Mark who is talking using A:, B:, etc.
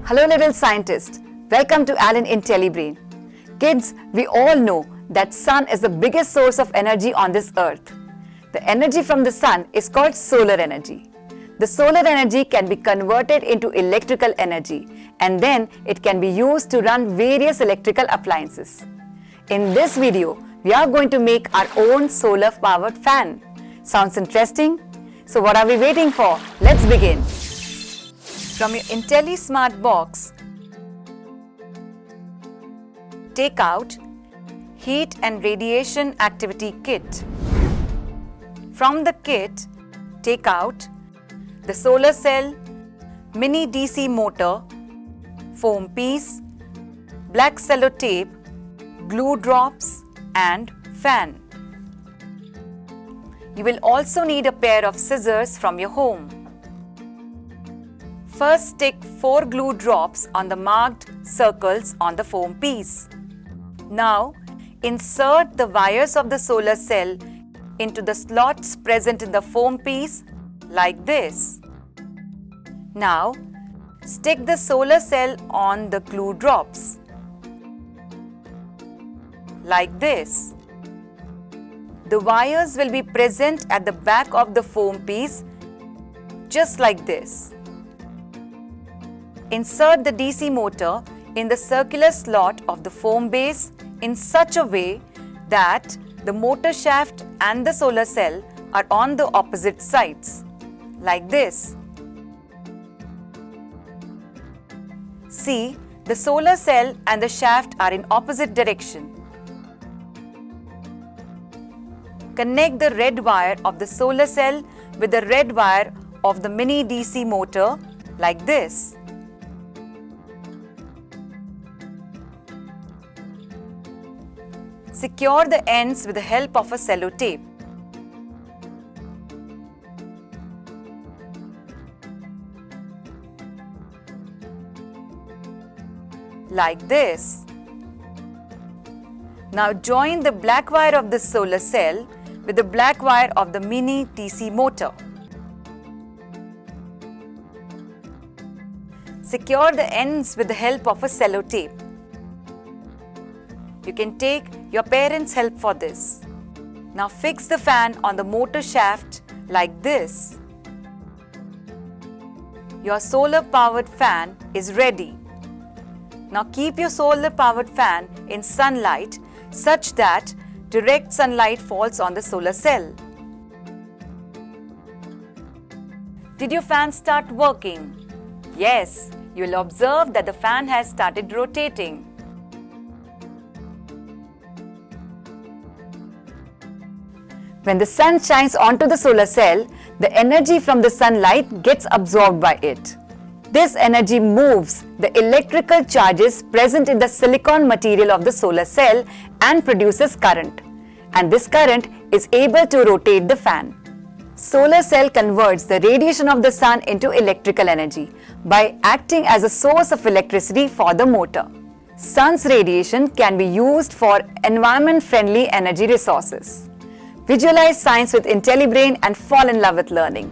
A: Hello little scientists, welcome to Alan IntelliBrain. Kids, we all know that sun is the biggest source of energy on this earth. The energy from the sun is called solar energy. The solar energy can be converted into electrical energy and then it can be used to run various electrical appliances. In this video, we are going to make our own solar powered fan. Sounds interesting? So what are we waiting for? Let's begin. From your IntelliSmart box, take out Heat and Radiation Activity Kit. From the kit, take out the solar cell, mini DC motor, foam piece, black sellotape, glue drops and fan. You will also need a pair of scissors from your home. First, stick 4 glue drops on the marked circles on the foam piece. Now, insert the wires of the solar cell into the slots present in the foam piece like this. Now, stick the solar cell on the glue drops like this. The wires will be present at the back of the foam piece just like this. Insert the DC motor in the circular slot of the foam base in such a way that the motor shaft and the solar cell are on the opposite sides, like this. See, the solar cell and the shaft are in opposite direction. Connect the red wire of the solar cell with the red wire of the mini DC motor like this. Secure the ends with the help of a sellotape. Like this. Now join the black wire of the solar cell with the black wire of the mini DC motor. Secure the ends with the help of a sellotape. You can take your parents' help for this. Now fix the fan on the motor shaft like this. Your solar powered fan is ready. Now keep your solar powered fan in sunlight such that direct sunlight falls on the solar cell. Did your fan start working? Yes, you will observe that the fan has started rotating. When the sun shines onto the solar cell, the energy from the sunlight gets absorbed by it. This energy moves the electrical charges present in the silicon material of the solar cell and produces current. And this current is able to rotate the fan. Solar cell converts the radiation of the sun into electrical energy by acting as a source of electricity for the motor. Sun's radiation can be used for environment-friendly energy resources. Visualize science with IntelliBrain and fall in love with learning.